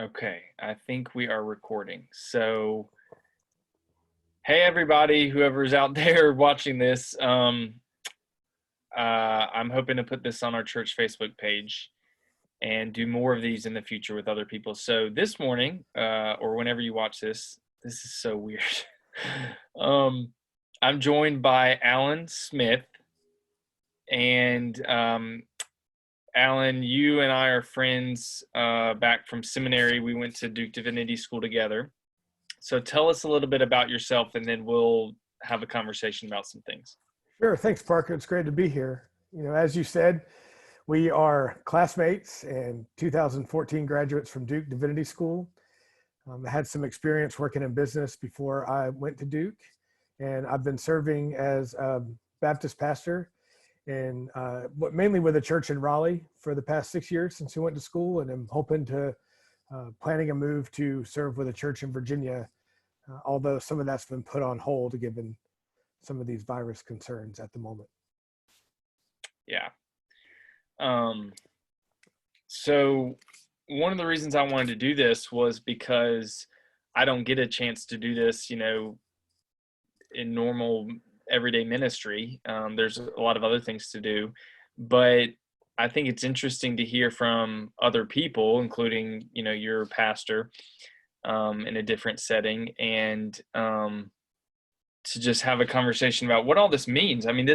Okay, I think we are recording. So, hey everybody, whoever's out there watching this, I'm hoping to put this on our church Facebook page and do more of these in the future with other people. So this morning, or whenever you watch this, this is so weird. um, I'm joined by Alan Smith, and Alan, you and I are friends back from seminary. We went to Duke Divinity School together. So tell us a little bit about yourself, and then we'll have a conversation about some things. Sure. Thanks, Parker. It's great to be here. As you said, we are classmates and 2014 graduates from Duke Divinity School. I had some experience working in business before I went to Duke, and I've been serving as a Baptist pastor and mainly with a church in Raleigh for the past 6 years since we went to school, and I'm hoping to planning a move to serve with a church in Virginia, although some of that's been put on hold given some of these virus concerns at the moment. Yeah. So one of the reasons I wanted to do this was because I don't get a chance to do this, in normal everyday ministry. There's a lot of other things to do, but I think it's interesting to hear from other people, including, your pastor, in a different setting, and to just have a conversation about what all this means. I mean,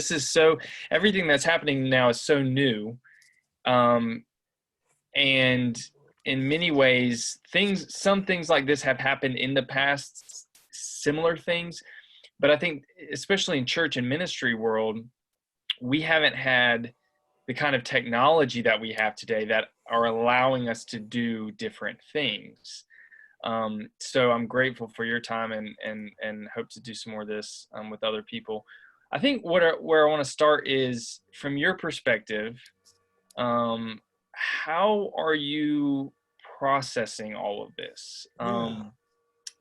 everything that's happening now is so new. And in many ways, some things like this have happened in the past, similar things. But I think, especially in church and ministry world, we haven't had the kind of technology that we have today that are allowing us to do different things. So I'm grateful for your time and hope to do some more of this with other people. I think where I want to start is from your perspective. How are you processing all of this? Yeah.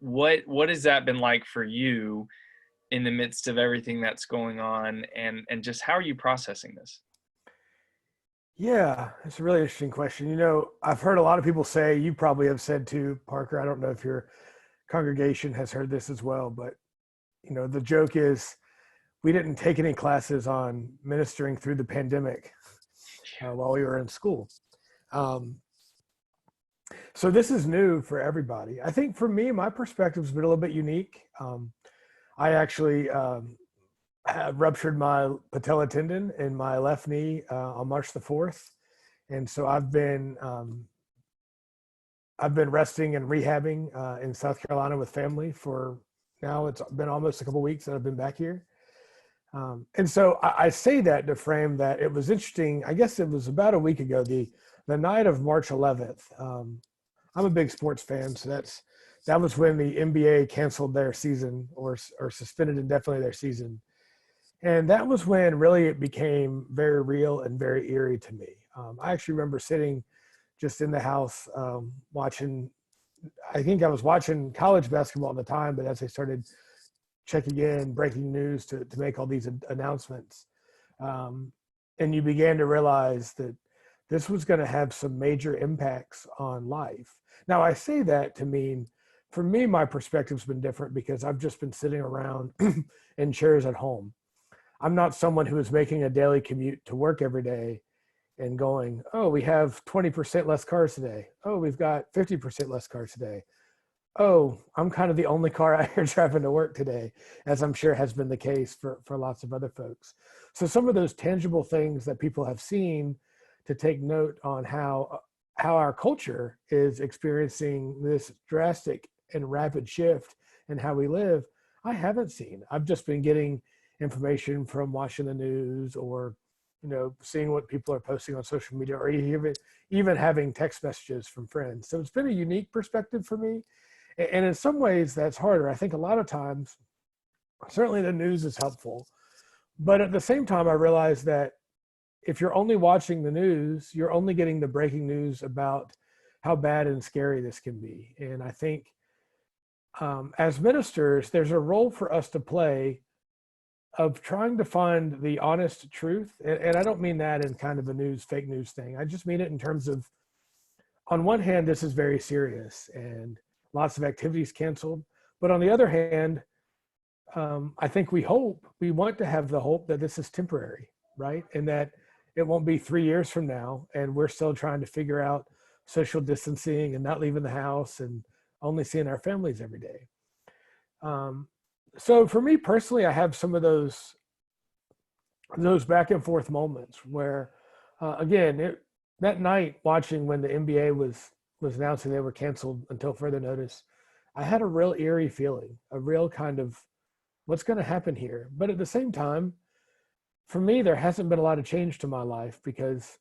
What has that been like for you in the midst of everything that's going on, and just how are you processing this? Yeah, it's a really interesting question. I've heard a lot of people say, you probably have said too, Parker, I don't know if your congregation has heard this as well, but the joke is we didn't take any classes on ministering through the pandemic while we were in school. Um, so this is new for everybody. I think for me, my perspective has been a little bit unique. I actually had ruptured my patella tendon in my left knee on March the 4th. And so I've been resting and rehabbing in South Carolina with family for now. It's been almost a couple of weeks that I've been back here. And so I say that to frame that it was interesting. I guess it was about a week ago, the night of March 11th. I'm a big sports fan, so that was when the NBA canceled their season or suspended indefinitely their season. And that was when really it became very real and very eerie to me. I actually remember sitting just in the house watching, I think I was watching college basketball at the time, but as I started checking in, breaking news to make all these announcements, and you began to realize that this was going to have some major impacts on life. Now, I say that to mean, for me, my perspective's been different because I've just been sitting around in chairs at home. I'm not someone who is making a daily commute to work every day and going, oh, we have 20% less cars today. Oh, we've got 50% less cars today. Oh, I'm kind of the only car out here driving to work today, as I'm sure has been the case for lots of other folks. So some of those tangible things that people have seen to take note on how our culture is experiencing this drastic and rapid shift in how we live, I haven't seen. I've just been getting information from watching the news or seeing what people are posting on social media, or even having text messages from friends. So it's been a unique perspective for me. And in some ways that's harder. I think a lot of times, certainly the news is helpful, but at the same time, I realize that if you're only watching the news, you're only getting the breaking news about how bad and scary this can be. And I think as ministers, there's a role for us to play of trying to find the honest truth. And I don't mean that in kind of a fake news thing. I just mean it in terms of on one hand, this is very serious and lots of activities canceled. But on the other hand, I think we want to have the hope that this is temporary, right? And that it won't be 3 years from now and we're still trying to figure out social distancing and not leaving the house and only seeing our families every day. So for me personally, I have some of those back and forth moments where, again, that night watching when the NBA was announcing they were canceled until further notice, I had a real eerie feeling, a real kind of what's going to happen here. But at the same time, for me, there hasn't been a lot of change to my life because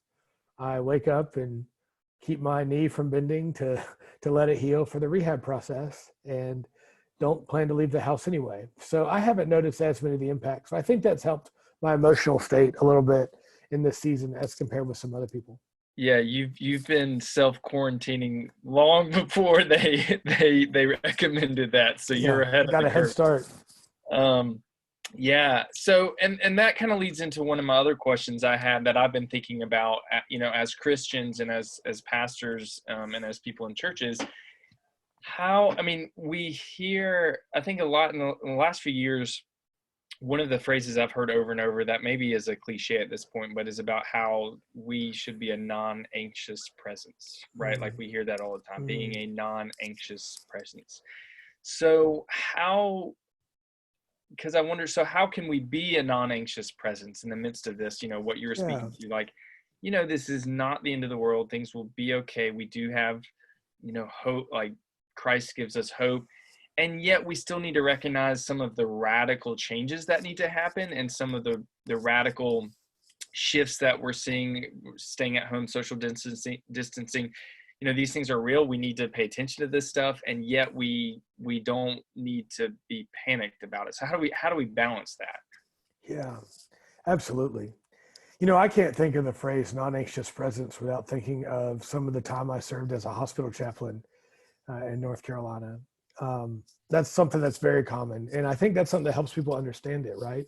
I wake up and keep my knee from bending to let it heal for the rehab process and don't plan to leave the house anyway. So I haven't noticed as many of the impacts. So I think that's helped my emotional state a little bit in this season as compared with some other people. Yeah, you've been self-quarantining long before they recommended that, so you're ahead of got the a head curve. start. Yeah. So, and that kind of leads into one of my other questions I had that I've been thinking about, as Christians and as pastors, and as people in churches. We hear, I think a lot in the last few years, one of the phrases I've heard over and over that maybe is a cliche at this point, but is about how we should be a non-anxious presence, right? Like we hear that all the time, being a non-anxious presence. So because I wonder, so how can we be a non-anxious presence in the midst of this, what you were speaking to, like, this is not the end of the world. Things will be okay. We do have, hope, like Christ gives us hope. And yet we still need to recognize some of the radical changes that need to happen and some of the radical shifts that we're seeing, staying at home, social distancing. These things are real. We need to pay attention to this stuff. And yet we don't need to be panicked about it. So how do we balance that? Yeah, absolutely. I can't think of the phrase non-anxious presence without thinking of some of the time I served as a hospital chaplain in North Carolina. That's something that's very common. And I think that's something that helps people understand it, right?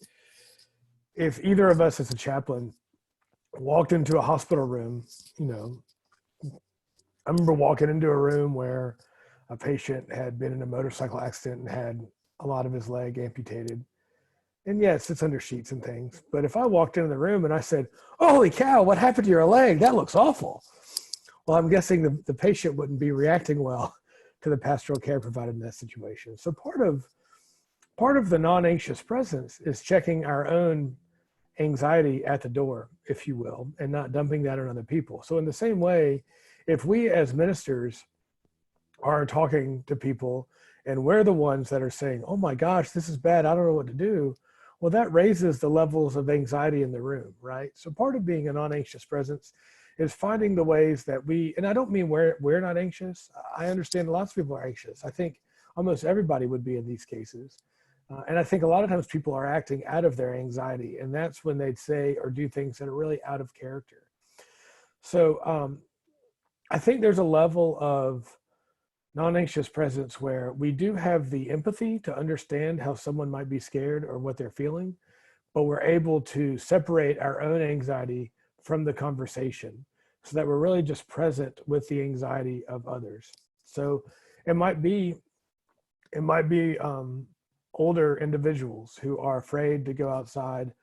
If either of us as a chaplain walked into a hospital room, I remember walking into a room where a patient had been in a motorcycle accident and had a lot of his leg amputated. And yes, it's under sheets and things. But if I walked into the room and I said, "Holy cow, what happened to your leg? That looks awful." Well, I'm guessing the patient wouldn't be reacting well to the pastoral care provided in that situation. So part of the non-anxious presence is checking our own anxiety at the door, if you will, and not dumping that on other people. So in the same way, if we as ministers are talking to people and we're the ones that are saying, "Oh my gosh, this is bad, I don't know what to do," well, that raises the levels of anxiety in the room, right? So part of being a non-anxious presence is finding the ways that and I don't mean we're not anxious. I understand lots of people are anxious. I think almost everybody would be in these cases. And I think a lot of times people are acting out of their anxiety, and that's when they'd say or do things that are really out of character. So I think there's a level of non-anxious presence where we do have the empathy to understand how someone might be scared or what they're feeling, but we're able to separate our own anxiety from the conversation so that we're really just present with the anxiety of others. So it might be older individuals who are afraid to go outside,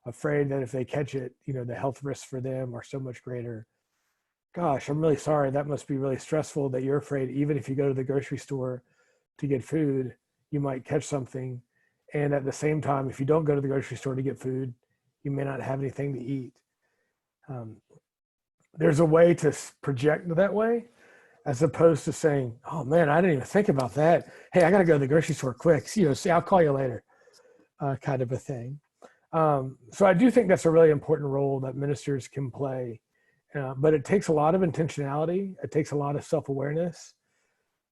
afraid that if they catch it, the health risks for them are so much greater. Gosh, I'm really sorry. That must be really stressful that you're afraid, even if you go to the grocery store to get food, you might catch something. And at the same time, if you don't go to the grocery store to get food, you may not have anything to eat. There's a way to project that way, as opposed to saying, "Oh man, I didn't even think about that. Hey, I got to go to the grocery store quick. See, I'll call you later," kind of a thing. So I do think that's a really important role that ministers can play. But it takes a lot of intentionality. It takes a lot of self-awareness.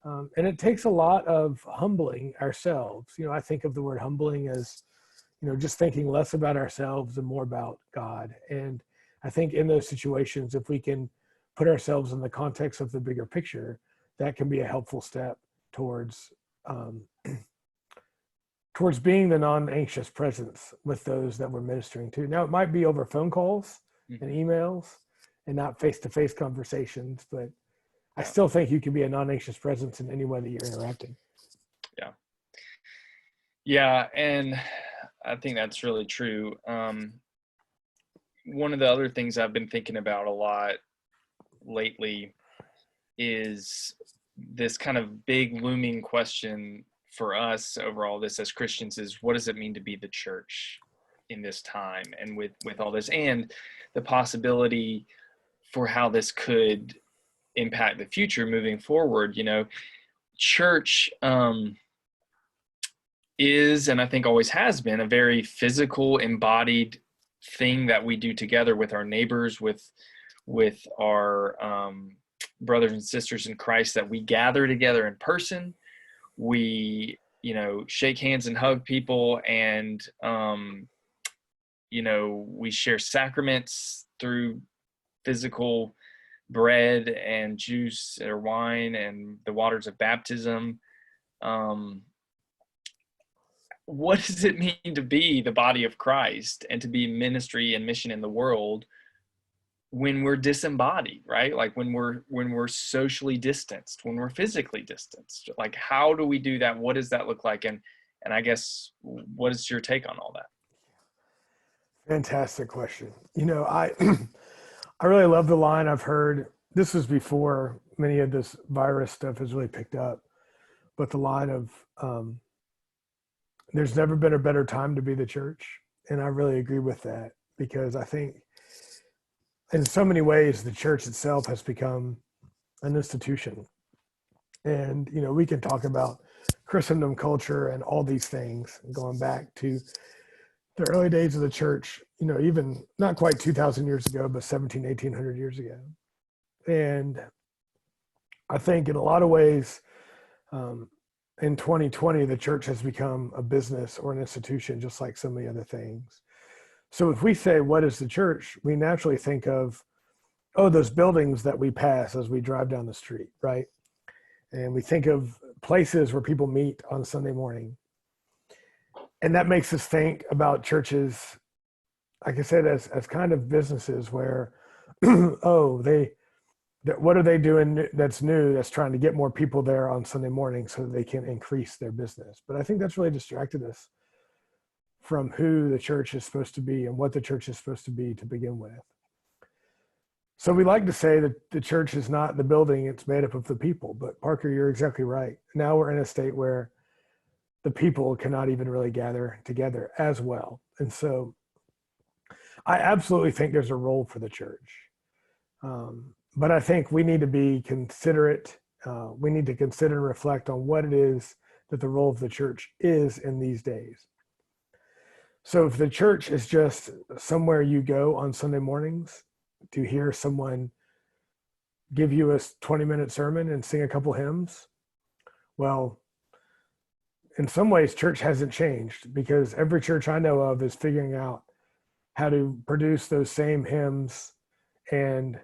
And it takes a lot of humbling ourselves. I think of the word humbling as, just thinking less about ourselves and more about God. And I think in those situations, if we can put ourselves in the context of the bigger picture, that can be a helpful step towards being the non-anxious presence with those that we're ministering to. Now, it might be over phone calls and emails and not face-to-face conversations, but I still think you can be a non-anxious presence in any way that you're interacting. Yeah. Yeah. And I think that's really true. One of the other things I've been thinking about a lot lately is this kind of big looming question for us over all this as Christians is, what does it mean to be the church in this time, and with all this, and the possibility for how this could impact the future moving forward. Church is, and I think always has been, a very physical, embodied thing that we do together with our neighbors, with our brothers and sisters in Christ, that we gather together in person. We, shake hands and hug people, and we share sacraments through physical bread and juice or wine and the waters of baptism. What does it mean to be the body of Christ and to be ministry and mission in the world when we're disembodied, right? Like when we're socially distanced, when we're physically distanced? Like, how do we do that? What does that look like? And I guess, what is your take on all that? Fantastic question. I I really love the line I've heard. This was before many of this virus stuff has really picked up, but the line of there's never been a better time to be the church. And I really agree with that, because I think in so many ways, the church itself has become an institution. And, we can talk about Christendom culture and all these things going back to the early days of the church, even not quite 2,000 years ago, but 1,800 years ago. And I think in a lot of ways, in 2020, the church has become a business or an institution, just like so many other things. So if we say, what is the church? We naturally think of, those buildings that we pass as we drive down the street, right? And we think of places where people meet on Sunday morning. And that makes us think about churches, like I said, as kind of businesses where, what are they doing that's new, that's trying to get more people there on Sunday morning so that they can increase their business. But I think that's really distracted us from who the church is supposed to be and what the church is supposed to be to begin with. So we like to say that the church is not the building, it's made up of the people. But Parker, you're exactly right. Now we're in a state where the people cannot even really gather together as well. And so I absolutely think there's a role for the church. But I think we need to be considerate. We need to consider and reflect on what it is that the role of the church is in these days. So if the church is just somewhere you go on Sunday mornings to hear someone give you a 20-minute sermon and sing a couple hymns, well, in some ways, church hasn't changed, because every church I know of is figuring out how to produce those same hymns and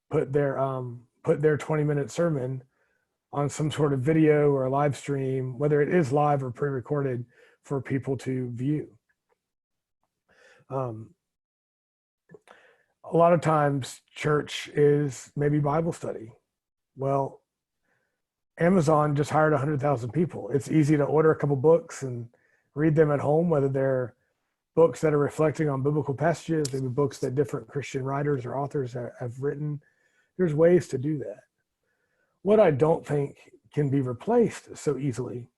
put their 20-minute sermon on some sort of video or a live stream, whether it is live or pre-recorded, for people to view. A lot of times church is maybe Bible study. Well, Amazon just hired 100,000 people. It's easy to order a couple books and read them at home, whether they're books that are reflecting on biblical passages, maybe books that different Christian writers or authors have written. There's ways to do that. What I don't think can be replaced so easily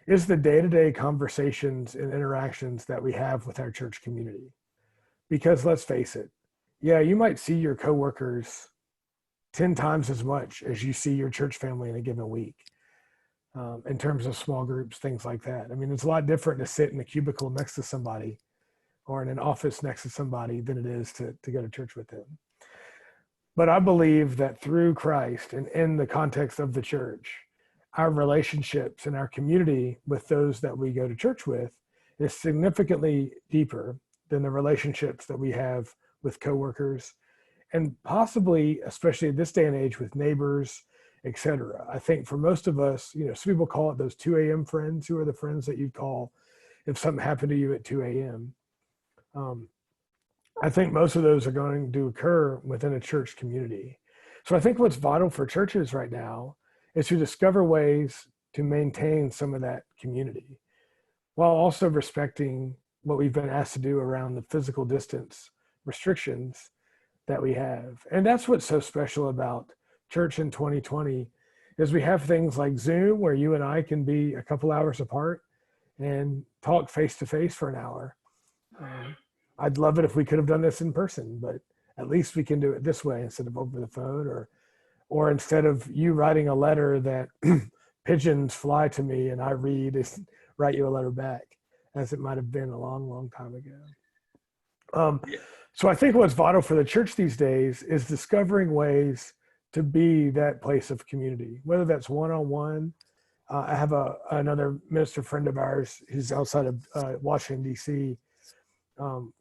is the day-to-day conversations and interactions that we have with our church community. Because let's face it, yeah, you might see your coworkers 10 times as much as you see your church family in a given week, in terms of small groups, things like that. I mean, it's a lot different to sit in a cubicle next to somebody or in an office next to somebody than it is to go to church with them. But I believe that through Christ and in the context of the church, our relationships and our community with those that we go to church with is significantly deeper than the relationships that we have with coworkers, and possibly, especially at this day and age, with neighbors, etc. I think for most of us, some people call it those 2 a.m. friends, who are the friends that you'd call if something happened to you at 2 a.m. I think most of those are going to occur within a church community. So I think what's vital for churches right now is to discover ways to maintain some of that community while also respecting what we've been asked to do around the physical distance restrictions that we have. And that's what's so special about church in 2020 is we have things like Zoom where you and I can be a couple hours apart and talk face to face for an hour. I'd love it if we could have done this in person, but at least we can do it this way instead of over the phone, or instead of you writing a letter that pigeons fly to me and I read and write you a letter back, as it might have been a long, long time ago. So I think what's vital for the church these days is discovering ways to be that place of community, whether that's one-on-one. I have another minister friend of ours who's outside of Washington, D.C.,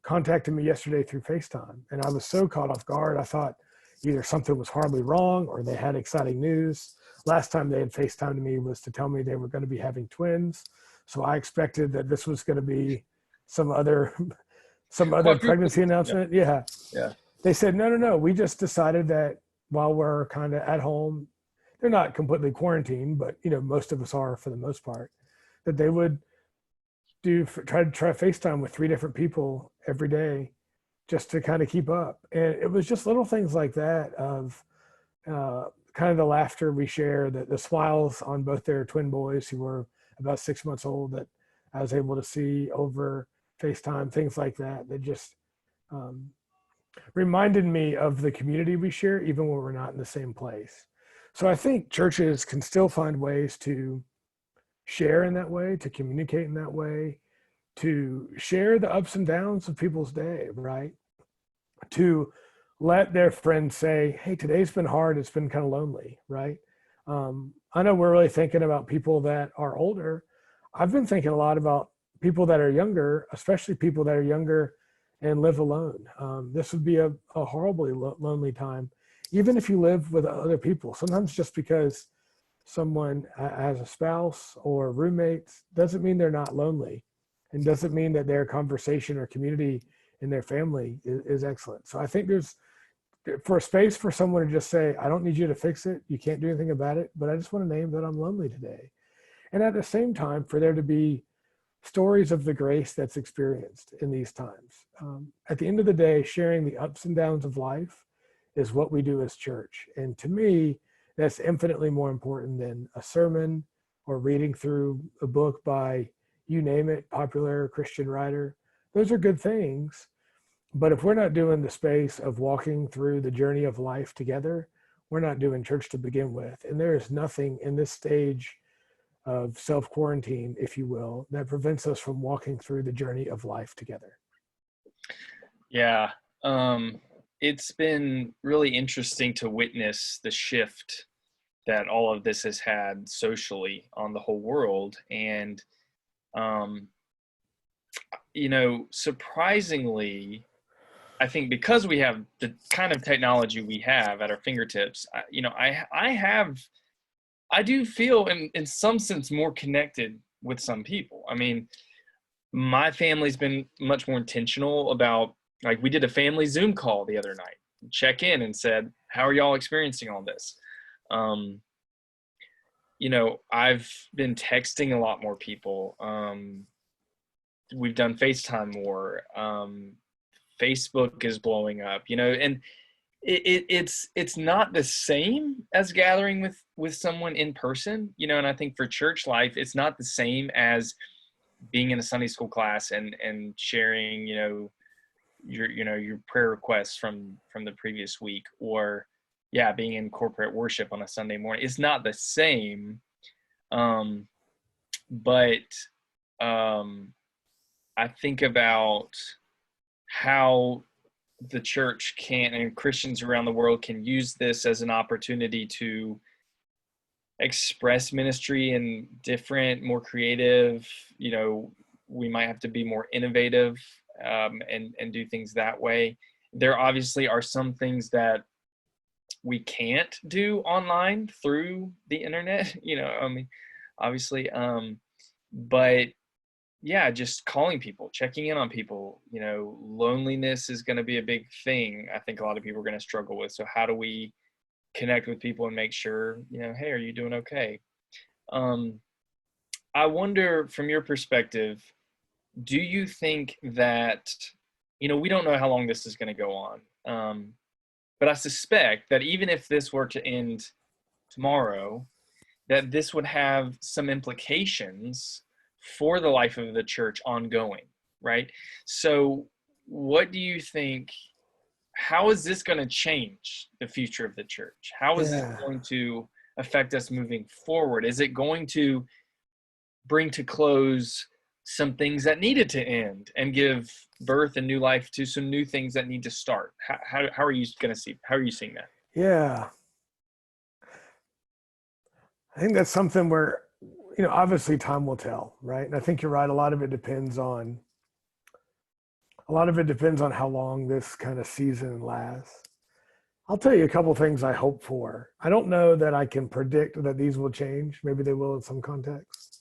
contacted me yesterday through FaceTime. And I was so caught off guard. I thought either something was horribly wrong or they had exciting news. Last time they had FaceTimed me was to tell me they were going to be having twins. So I expected that this was going to be some other pregnancy announcement. Yeah. They said, no. We just decided that while we're kind of at home, they're not completely quarantined, but most of us are for the most part, that they would try FaceTime with 3 different people every day just to kind of keep up. And it was just little things like that of kind of the laughter we share, the smiles on both their twin boys who were about 6 months old that I was able to see over FaceTime, things like that, that just reminded me of the community we share, even when we're not in the same place. So I think churches can still find ways to share in that way, to communicate in that way, to share the ups and downs of people's day, right? To let their friends say, hey, today's been hard. It's been kind of lonely, right? I know we're really thinking about people that are older. I've been thinking a lot about people that are younger, especially people that are younger and live alone. This would be a horribly lonely time, even if you live with other people. Sometimes just because someone has a spouse or roommates doesn't mean they're not lonely, and doesn't mean that their conversation or community in their family is excellent. So I think there's for a space for someone to just say, I don't need you to fix it. You can't do anything about it, but I just want to name that I'm lonely today. And at the same time, for there to be stories of the grace that's experienced in these times. At the end of the day, sharing the ups and downs of life is what we do as church. And to me, that's infinitely more important than a sermon or reading through a book by, you name it, popular Christian writer. Those are good things. But if we're not doing the space of walking through the journey of life together, we're not doing church to begin with. And there is nothing in this stage of self-quarantine, if you will, that prevents us from walking through the journey of life together. Yeah. It's been really interesting to witness the shift that all of this has had socially on the whole world. And, surprisingly, I think because we have the kind of technology we have at our fingertips, I do feel in some sense more connected with some people. I mean, my family's been much more intentional about, like, we did a family Zoom call the other night, check in and said, how are y'all experiencing all this? I've been texting a lot more people. We've done FaceTime more. Facebook is blowing up, and it's not the same as gathering with someone in person, and I think for church life, it's not the same as being in a Sunday school class and sharing, your prayer requests from the previous week, or being in corporate worship on a Sunday morning. It's not the same. But I think about how the church can, and Christians around the world can use this as an opportunity to express ministry in different, more creative, we might have to be more innovative, and do things that way. There obviously are some things that we can't do online through the internet, obviously, but just calling people, checking in on people, loneliness is going to be a big thing. I think a lot of people are going to struggle with. So how do we connect with people and make sure, hey, are you doing okay? I wonder, from your perspective, do you think that, we don't know how long this is going to go on, but I suspect that even if this were to end tomorrow, that this would have some implications for the life of the church ongoing, right? So what do you think, how is this going to change the future of the church? How is this Yeah. going to affect us moving forward? Is it going to bring to close some things that needed to end and give birth and new life to some new things that need to start? How are you seeing that? Yeah. I think that's something where, obviously time will tell, right? And I think you're right. A lot of it depends on how long this kind of season lasts. I'll tell you a couple things I hope for. I don't know that I can predict that these will change. Maybe they will in some context.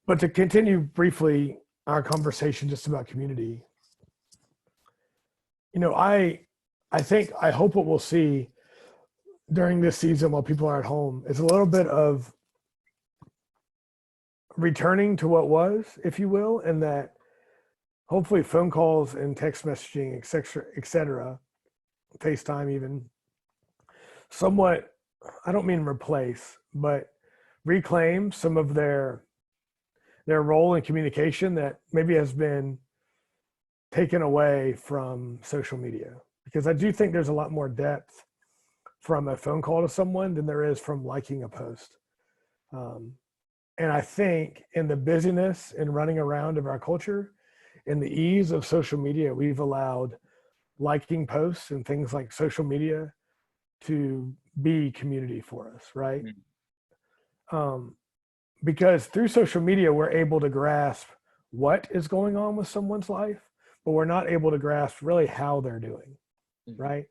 But to continue briefly our conversation just about community, I hope what we'll see during this season while people are at home is a little bit of returning to what was, if you will, and that hopefully phone calls and text messaging, et cetera, FaceTime even, somewhat, I don't mean replace, but reclaim some of their role in communication that maybe has been taken away from social media. Because I do think there's a lot more depth from a phone call to someone than there is from liking a post. And I think in the busyness and running around of our culture, in the ease of social media, we've allowed liking posts and things like social media to be community for us, right? Because through social media, we're able to grasp what is going on with someone's life, but we're not able to grasp really how they're doing, right?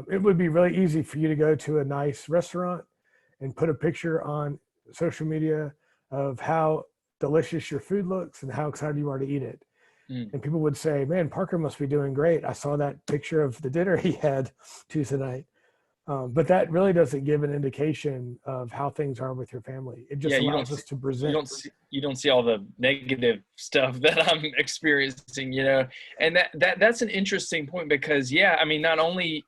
It would be really easy for you to go to a nice restaurant and put a picture on social media of how delicious your food looks and how excited you are to eat it. And people would say, man, Parker must be doing great. I saw that picture of the dinner he had Tuesday night. But that really doesn't give an indication of how things are with your family. It just allows us to present. You don't see all the negative stuff that I'm experiencing, and that's an interesting point because, I mean, not only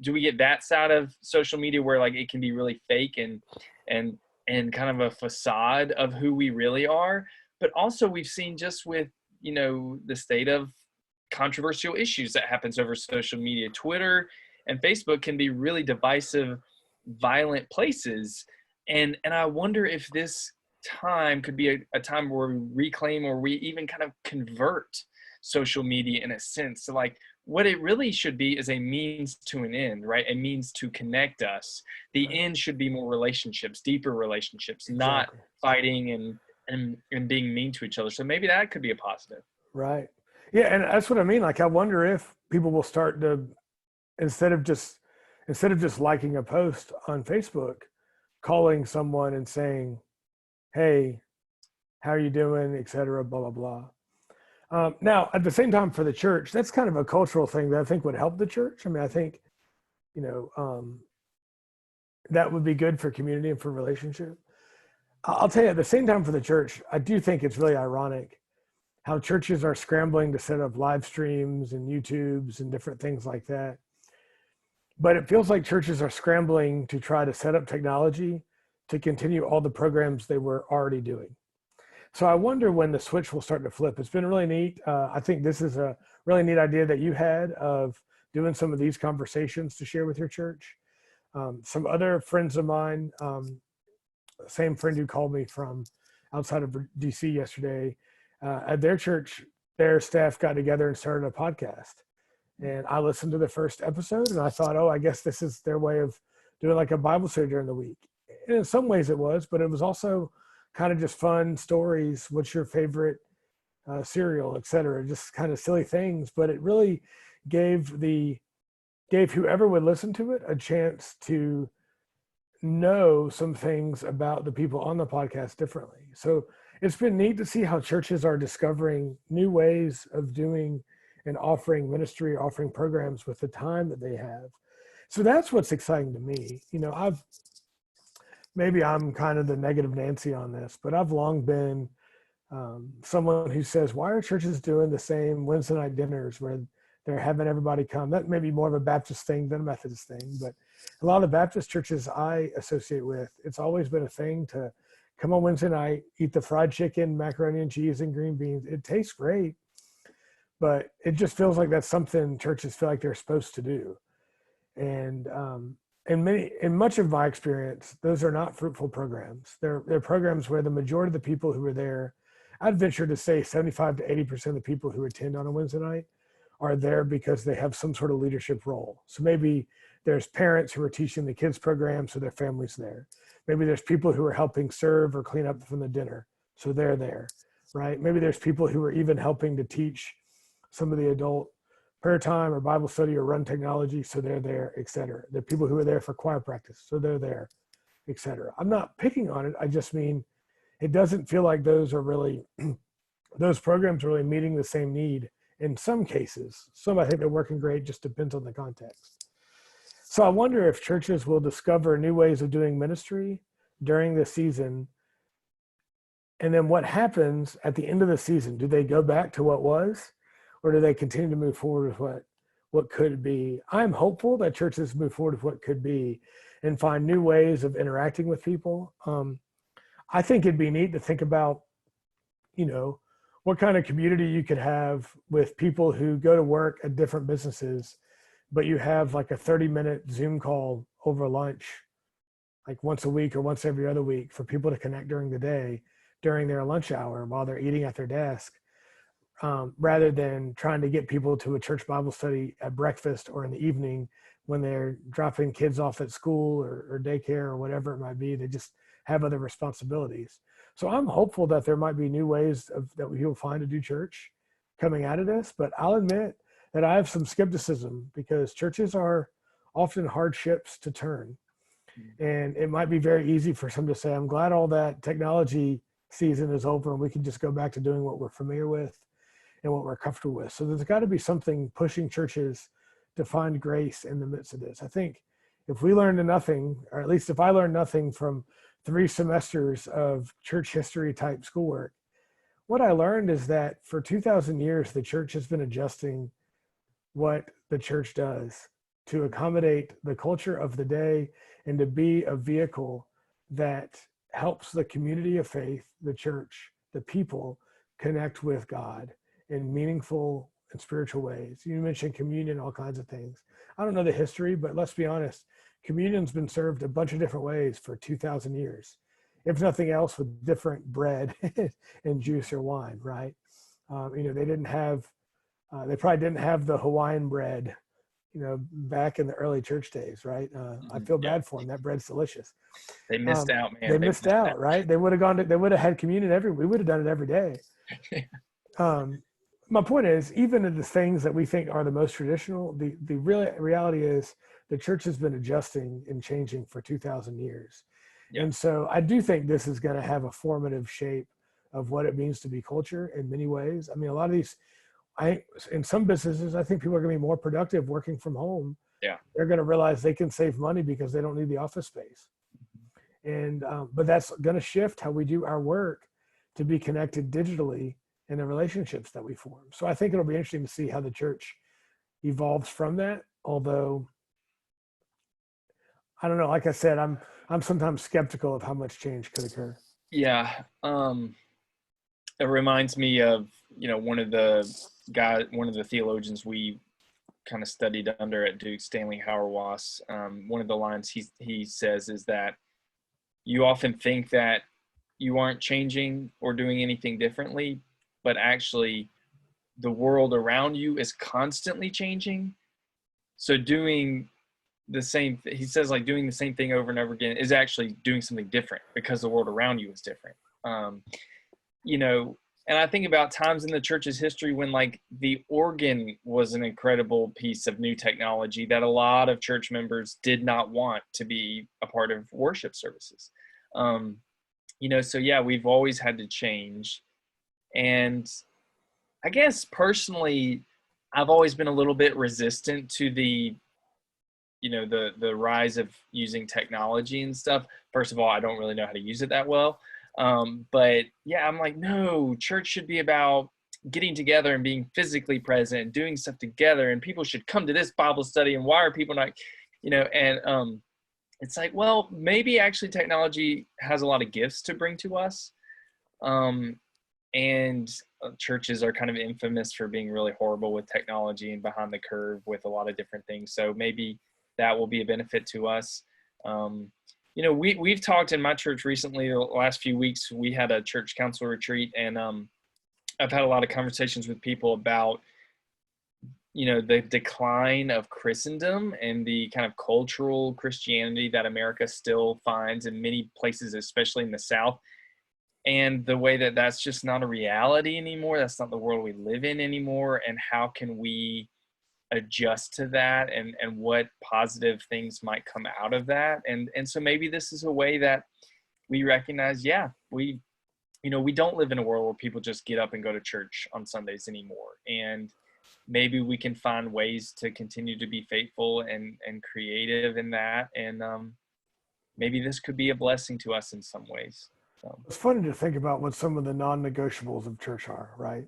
do we get that side of social media where like it can be really fake and kind of a facade of who we really are, but also we've seen just with, the state of controversial issues that happens over social media, Twitter and Facebook can be really divisive, violent places. And I wonder if this time could be a time where we reclaim or we even kind of convert social media in a sense. So like what it really should be is a means to an end, right? A means to connect us. The end should be more relationships, deeper relationships, not fighting and being mean to each other. So maybe that could be a positive. Right. Yeah. And that's what I mean. Like, I wonder if people will start to, instead of just liking a post on Facebook, calling someone and saying, hey, how are you doing, et cetera, blah, blah, blah. Now, at the same time, for the church, that's kind of a cultural thing that I think would help the church. I mean, I think, that would be good for community and for relationship. I'll tell you, at the same time for the church, I do think it's really ironic how churches are scrambling to set up live streams and YouTubes and different things like that. But it feels like churches are scrambling to try to set up technology to continue all the programs they were already doing. So I wonder when the switch will start to flip. It's been really neat. I think this is a really neat idea that you had of doing some of these conversations to share with your church. Some other friends of mine, same friend who called me from outside of DC yesterday, at their church, their staff got together and started a podcast. And I listened to the first episode and I thought, oh, I guess this is their way of doing like a Bible study during the week. And in some ways it was, but it was also kind of just fun stories. What's your favorite cereal, et cetera, just kind of silly things. But it really gave whoever would listen to it a chance to know some things about the people on the podcast differently. So it's been neat to see how churches are discovering new ways of doing and offering ministry, offering programs with the time that they have. So that's what's exciting to me. Maybe I'm kind of the negative Nancy on this, but I've long been someone who says, why are churches doing the same Wednesday night dinners where they're having everybody come? That may be more of a Baptist thing than a Methodist thing, but a lot of the Baptist churches I associate with, it's always been a thing to come on Wednesday night, eat the fried chicken, macaroni and cheese, and green beans. It tastes great, but it just feels like that's something churches feel like they're supposed to do. And in much of my experience, those are not fruitful programs. They're programs where the majority of the people who are there, I'd venture to say 75 to 80% of the people who attend on a Wednesday night are there because they have some sort of leadership role. So maybe there's parents who are teaching the kids program, so their family's there. Maybe there's people who are helping serve or clean up from the dinner, so they're there, right? Maybe there's people who are even helping to teach some of the adult prayer time or Bible study or run technology, so they're there, et cetera. There are people who are there for choir practice, so they're there, et cetera. I'm not picking on it. I just mean it doesn't feel like those programs are really meeting the same need in some cases. Some I think they're working great, just depends on the context. So I wonder if churches will discover new ways of doing ministry during the season. And then what happens at the end of the season? Do they go back to what was? Or do they continue to move forward with what could be? I'm hopeful that churches move forward with what could be and find new ways of interacting with people. I think it'd be neat to think about, what kind of community you could have with people who go to work at different businesses, but you have like a 30-minute Zoom call over lunch, like once a week or once every other week, for people to connect during the day, during their lunch hour while they're eating at their desk. Rather than trying to get people to a church Bible study at breakfast or in the evening when they're dropping kids off at school or daycare or whatever it might be. They just have other responsibilities. So I'm hopeful that there might be new ways that we will find to do church coming out of this, but I'll admit that I have some skepticism because churches are often hard ships to turn. And it might be very easy for some to say, I'm glad all that technology season is over and we can just go back to doing what we're familiar with and what we're comfortable with. So there's got to be something pushing churches to find grace in the midst of this. I think if we learned nothing, or at least if I learned nothing from 3 semesters of church history type schoolwork, what I learned is that for 2,000 years, the church has been adjusting what the church does to accommodate the culture of the day and to be a vehicle that helps the community of faith, the church, the people connect with God in meaningful and spiritual ways. You mentioned communion, all kinds of things. I don't know the history, but let's be honest, communion's been served a bunch of different ways for 2,000 years, if nothing else with different bread and juice or wine, right? They probably didn't have the Hawaiian bread, back in the early church days, right? I feel bad for them. That bread's delicious. They missed out, man. They missed out, right? They would have had communion we would have done it every day. My point is, even in the things that we think are the most traditional, the real reality is the church has been adjusting and changing for 2,000 years. Yeah. And so I do think this is going to have a formative shape of what it means to be culture in many ways. I mean, a lot of these, in some businesses, I think people are going to be more productive working from home. Yeah. They're going to realize they can save money because they don't need the office space. And, but that's going to shift how we do our work to be connected digitally in the relationships that we form. So I think it'll be interesting to see how the church evolves from that. Although, I don't know, like I said, I'm sometimes skeptical of how much change could occur. Yeah. It reminds me of, one of the theologians we kind of studied under at Duke, Stanley Hauerwas. One of the lines he says is that you often think that you aren't changing or doing anything differently, but actually the world around you is constantly changing. So doing the same, he says, like doing the same thing over and over again is actually doing something different because the world around you is different. And I think about times in the church's history when like the organ was an incredible piece of new technology that a lot of church members did not want to be a part of worship services. So yeah, we've always had to change. And I guess personally, I've always been a little bit resistant to the, the rise of using technology and stuff. First of all, I don't really know how to use it that well. But yeah, I'm like, no, church should be about getting together and being physically present and doing stuff together, and people should come to this Bible study. And why are people not, and it's like, well, maybe actually technology has a lot of gifts to bring to us. And churches are kind of infamous for being really horrible with technology and behind the curve with a lot of different things. So maybe that will be a benefit to us. We've talked in my church recently, the last few weeks, we had a church council retreat, and I've had a lot of conversations with people about, the decline of Christendom and the kind of cultural Christianity that America still finds in many places, especially in the South. And the way that that's just not a reality anymore. That's not the world we live in anymore. And how can we adjust to that, and what positive things might come out of that? And so maybe this is a way that we recognize, we don't live in a world where people just get up and go to church on Sundays anymore. And maybe we can find ways to continue to be faithful and creative in that. And maybe this could be a blessing to us in some ways. So. It's funny to think about what some of the non-negotiables of church are, right?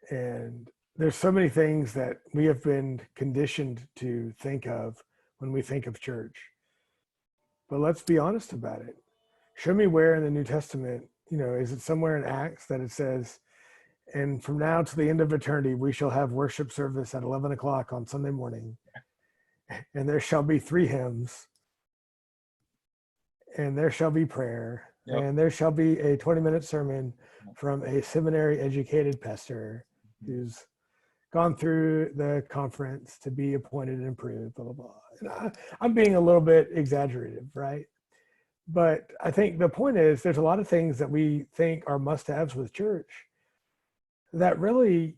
And there's so many things that we have been conditioned to think of when we think of church. But let's be honest about it. Show me where in the New Testament, is it somewhere in Acts that it says, and from now to the end of eternity, we shall have worship service at 11 o'clock on Sunday morning. And there shall be 3 hymns. And there shall be prayer. Yep. And there shall be a 20-minute sermon from a seminary educated pastor who's gone through the conference to be appointed and approved, blah, blah, blah. And I'm being a little bit exaggerative, right? But I think the point is there's a lot of things that we think are must-haves with church that really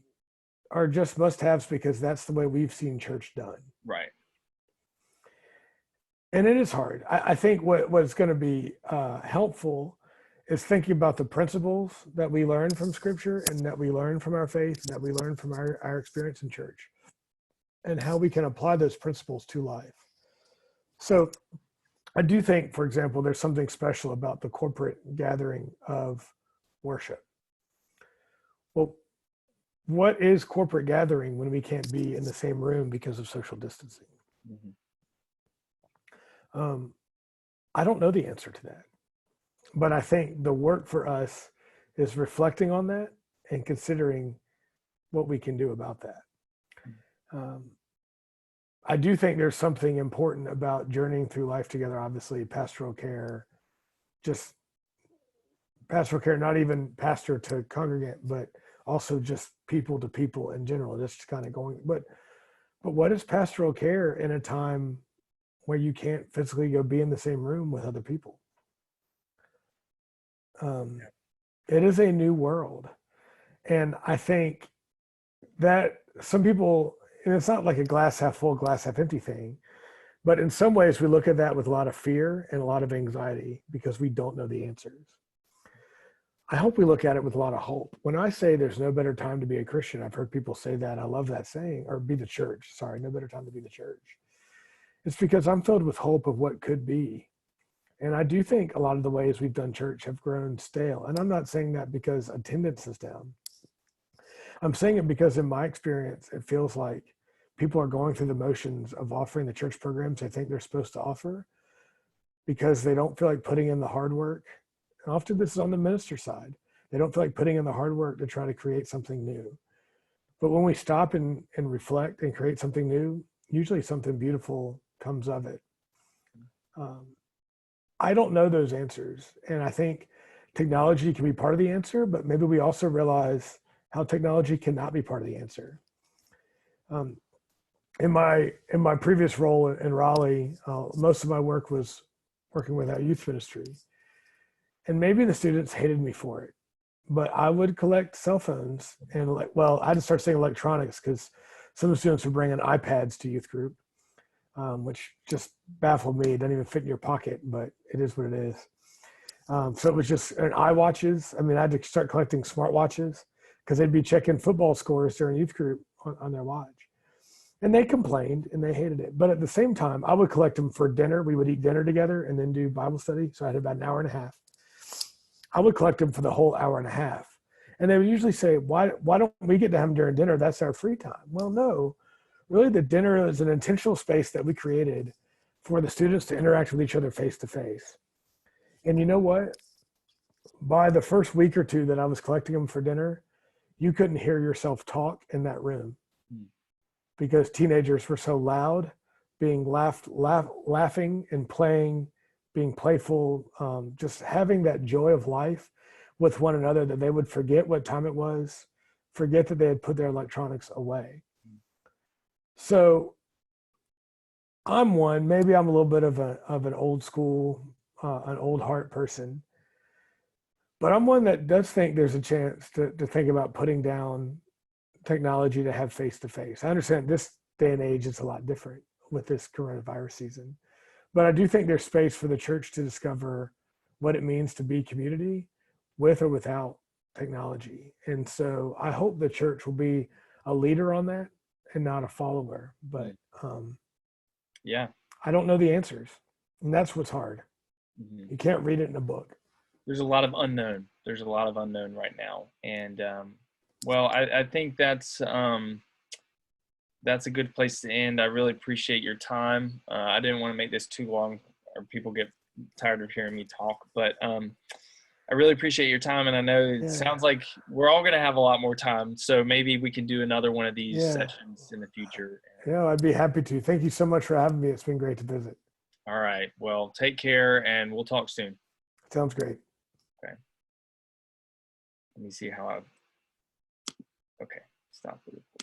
are just must-haves because that's the way we've seen church done. Right. And it is hard. I think what's going to be helpful is thinking about the principles that we learn from Scripture and that we learn from our faith, and that we learn from our experience in church, and how we can apply those principles to life. So I do think, for example, there's something special about the corporate gathering of worship. Well, what is corporate gathering when we can't be in the same room because of social distancing? Mm-hmm. I don't know the answer to that, but I think the work for us is reflecting on that and considering what we can do about that. I do think there's something important about journeying through life together. Obviously, pastoral care, not even pastor to congregant, but also just people to people in general, just kind of going, but what is pastoral care in a time where you can't physically go be in the same room with other people? It is a new world. And I think that some people, and it's not like a glass half full, glass half empty thing, but in some ways we look at that with a lot of fear and a lot of anxiety because we don't know the answers. I hope we look at it with a lot of hope. When I say there's no better time to be a Christian, I've heard people say that. I love that saying, or be the church. Sorry, no better time to be the church. It's because I'm filled with hope of what could be. And I do think a lot of the ways we've done church have grown stale. And I'm not saying that because attendance is down. I'm saying it because in my experience, it feels like people are going through the motions of offering the church programs they think they're supposed to offer because they don't feel like putting in the hard work. And often this is on the minister side. They don't feel like putting in the hard work to try to create something new. But when we stop and reflect and create something new, usually something beautiful comes of it. I don't know those answers. And I think technology can be part of the answer, but maybe we also realize how technology cannot be part of the answer. In my previous role in Raleigh, most of my work was working with our youth ministry. And maybe the students hated me for it, but I would collect cell phones and I had to start saying electronics because some of the students were bringing iPads to youth group, which just baffled me. It doesn't even fit in your pocket, but it is what it is. So it was just iWatches. I mean, I had to start collecting smartwatches because they'd be checking football scores during youth group on their watch. And they complained and they hated it. But at the same time, I would collect them for dinner. We would eat dinner together and then do Bible study. So I had about an hour and a half. I would collect them for the whole hour and a half. And they would usually say, why don't we get to have them during dinner? That's our free time. Well, no, really the dinner is an intentional space that we created for the students to interact with each other face to face. And you know what? By the first week or two that I was collecting them for dinner, you couldn't hear yourself talk in that room because teenagers were so loud, being laughing and playing, being playful, just having that joy of life with one another, that they would forget what time it was, forget that they had put their electronics away. So maybe I'm a little bit of an old school, an old heart person, but I'm one that does think there's a chance to think about putting down technology to have face-to-face. I understand this day and age it's a lot different with this coronavirus season, but I do think there's space for the church to discover what it means to be community with or without technology. And so I hope the church will be a leader on that and not a follower. But yeah, I don't know the answers. And that's what's hard. Mm-hmm. You can't read it in a book. There's a lot of unknown. There's a lot of unknown right now. And well, I think that's a good place to end. I really appreciate your time. I didn't want to make this too long or people get tired of hearing me talk, but I really appreciate your time. And I know it sounds like we're all going to have a lot more time. So maybe we can do another one of these sessions in the future. Yeah, I'd be happy to. Thank you so much for having me. It's been great to visit. All right. Well, take care and we'll talk soon. Sounds great. Okay. Let me see how okay. Stop the recording.